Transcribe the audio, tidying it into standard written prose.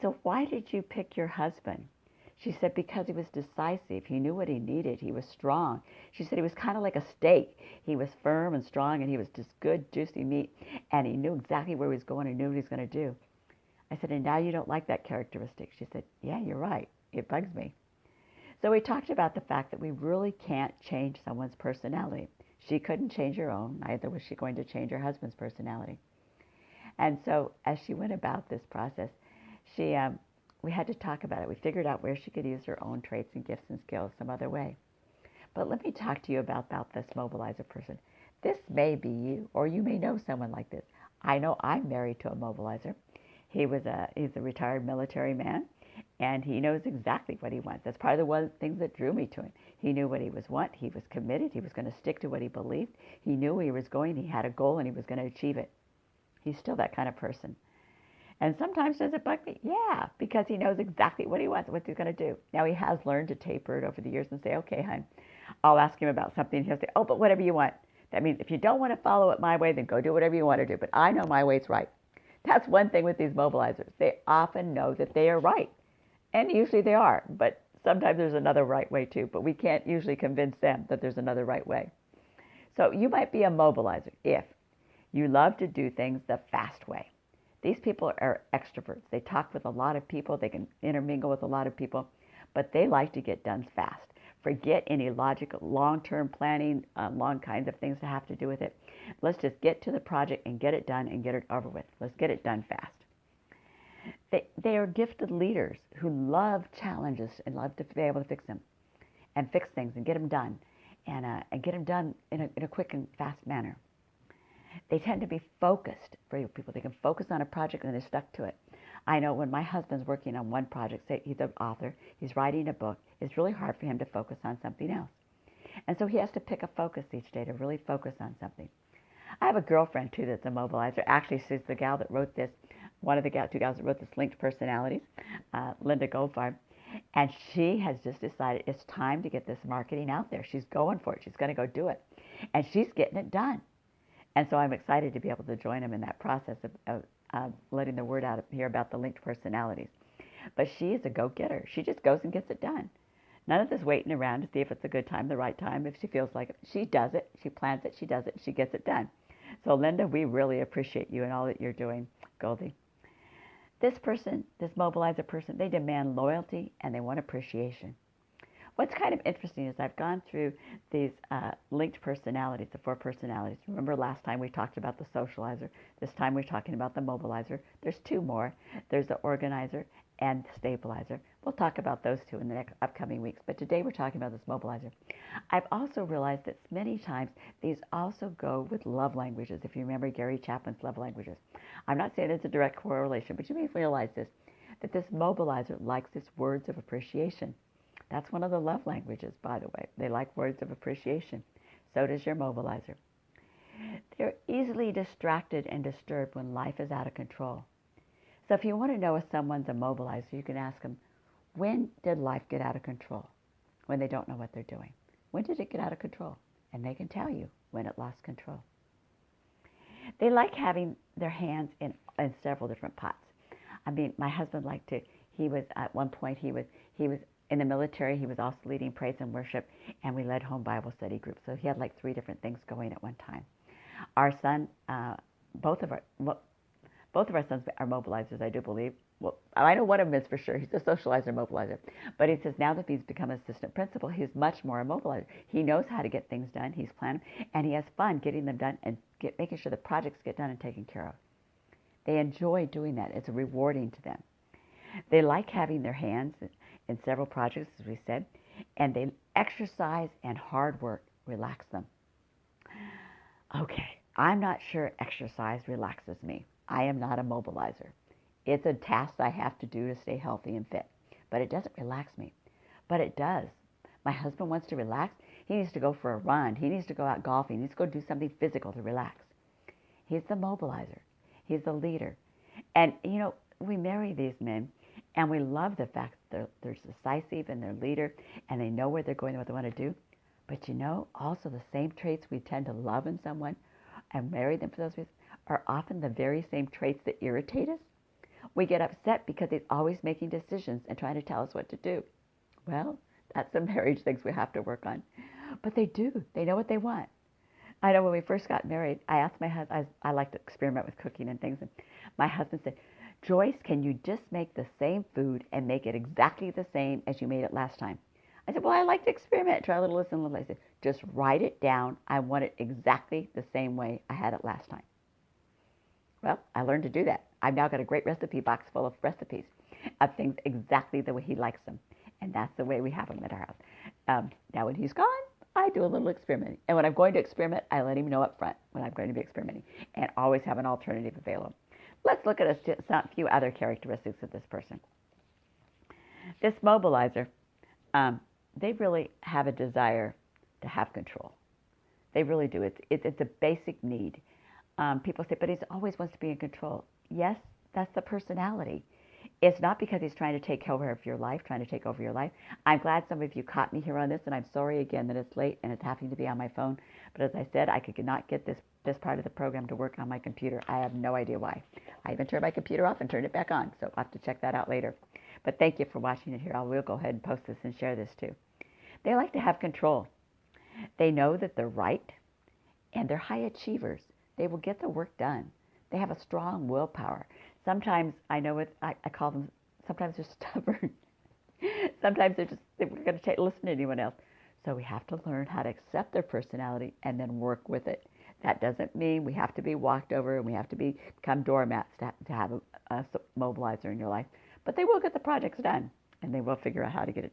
so why did you pick your husband? She said, because he was decisive. He knew what he needed. He was strong. She said he was kind of like a steak. He was firm and strong, and he was just good, juicy meat. And he knew exactly where he was going and knew what he was going to do. I said, and now you don't like that characteristic. She said, yeah, you're right. It bugs me. So we talked about the fact that we really can't change someone's personality. She couldn't change her own. Neither was she going to change her husband's personality. And so as she went about this process, we had to talk about it. We figured out where she could use her own traits and gifts and skills some other way. But let me talk to you about this mobilizer person. This may be you, or you may know someone like this. I know I'm married to a mobilizer. He's a retired military man, and he knows exactly what he wants. That's part of the one things that drew me to him. He knew what he was want. He was committed. He was going to stick to what he believed. He knew where he was going. He had a goal, and he was going to achieve it. He's still that kind of person. And sometimes does it bug me? Yeah, because he knows exactly what he wants, what he's going to do. Now, he has learned to taper it over the years and say, okay, hon, I'll ask him about something. He'll say, oh, but whatever you want. That means if you don't want to follow it my way, then go do whatever you want to do. But I know my way's right. That's one thing with these mobilizers. They often know that they are right. And usually they are. But sometimes there's another right way, too. But we can't usually convince them that there's another right way. So you might be a mobilizer if you love to do things the fast way. These people are extroverts. They talk with a lot of people. They can intermingle with a lot of people, but they like to get done fast. Forget any logical, long-term planning, long kinds of things that have to do with it. Let's just get to the project and get it done and get it over with. Let's get it done fast. They are gifted leaders who love challenges and love to be able to fix them and fix things and get them done and get them done in a quick and fast manner. They tend to be focused for people. They can focus on a project and they're stuck to it. I know when my husband's working on one project, say he's an author, he's writing a book, it's really hard for him to focus on something else. And so he has to pick a focus each day to really focus on something. I have a girlfriend, too, that's a mobilizer. Actually, she's the gal that wrote this, one of the two gals that wrote this Linked Personalities, Linda Goldfarb. And she has just decided it's time to get this marketing out there. She's going for it. She's going to go do it. And she's getting it done. And so I'm excited to be able to join them in that process of letting the word out here about the linked personalities. But she is a go-getter. She just goes and gets it done. None of this waiting around to see if it's a good time, the right time, if she feels like it. She does it. She plans it. She does it. She gets it done. So, Linda, we really appreciate you and all that you're doing, Goldie. This person, this mobilizer person, they demand loyalty and they want appreciation. What's kind of interesting is I've gone through these linked personalities, the 4 personalities. Remember last time we talked about the socializer. This time we're talking about the mobilizer. There's 2 more. There's the organizer and the stabilizer. We'll talk about those 2 in the next upcoming weeks. But today we're talking about this mobilizer. I've also realized that many times these also go with love languages. If you remember Gary Chapman's love languages. I'm not saying it's a direct correlation, but you may realize this, that this mobilizer likes its words of appreciation. That's one of the love languages, by the way. They like words of appreciation. So does your mobilizer. They're easily distracted and disturbed when life is out of control. So if you want to know if someone's a mobilizer, you can ask them, when did life get out of control? When they don't know what they're doing. When did it get out of control? And they can tell you when it lost control. They like having their hands in several different pots. I mean, my husband liked to, at one point, he was in the military. He was also leading praise and worship, and we led home Bible study groups. So he had like 3 different things going at one time. Our son, both of our sons are mobilizers, I do believe. Well, I know one of them is for sure. He's a socializer mobilizer. But he says now that he's become assistant principal, he's much more a mobilizer. He knows how to get things done. He's planning, and he has fun getting them done and making sure the projects get done and taken care of. They enjoy doing that. It's rewarding to them. They like having their hands in several projects, as we said, and they exercise and hard work relax them. Okay, I'm not sure exercise relaxes me. I am not a mobilizer. It's a task I have to do to stay healthy and fit, but it doesn't relax me. But it does. My husband wants to relax. He needs to go for a run. He needs to go out golfing. He needs to go do something physical to relax. He's the mobilizer. He's the leader. And, we marry these men, and we love the fact that they're decisive and they're leader, and they know where they're going and what they want to do. But also the same traits we tend to love in someone and marry them for those reasons are often the very same traits that irritate us We get upset because he's always making decisions and trying to tell us what to do. Well, that's some marriage things we have to work on. But they do. They know what they want. I know when we first got married, I asked my husband, I like to experiment with cooking and things, and my husband said, Joyce, can you just make the same food and make it exactly the same as you made it last time? I said, well, I like to experiment, try a little, listen a little. I said, just write it down. I want it exactly the same way I had it last time. Well, I learned to do that. I've now got a great recipe box full of recipes of things exactly the way he likes them. And that's the way we have them at our house. Now, when he's gone, I do a little experimenting. And when I'm going to experiment, I let him know up front when I'm going to be experimenting and always have an alternative available. Let's look at a few other characteristics of this person. This mobilizer, they really have a desire to have control. They really do. It's a basic need. People say, but he always wants to be in control. Yes, that's the personality. It's not because he's trying to take over your life, trying to take over your life. I'm glad some of you caught me here on this, and I'm sorry again that it's late and it's happening to be on my phone. But as I said, I could not get this part of the program to work on my computer. I have no idea why. I even turned my computer off and turned it back on, so I'll have to check that out later. But thank you for watching it here. I will go ahead and post this and share this too. They like to have control. They know that they're right, and they're high achievers. They will get the work done. They have a strong willpower. Sometimes, I know it, I call them, sometimes they're stubborn. Sometimes they're going to listen to anyone else. So we have to learn how to accept their personality and then work with it. That doesn't mean we have to be walked over and we have to become doormats to have a mobilizer in your life. But they will get the projects done, and they will figure out how to get it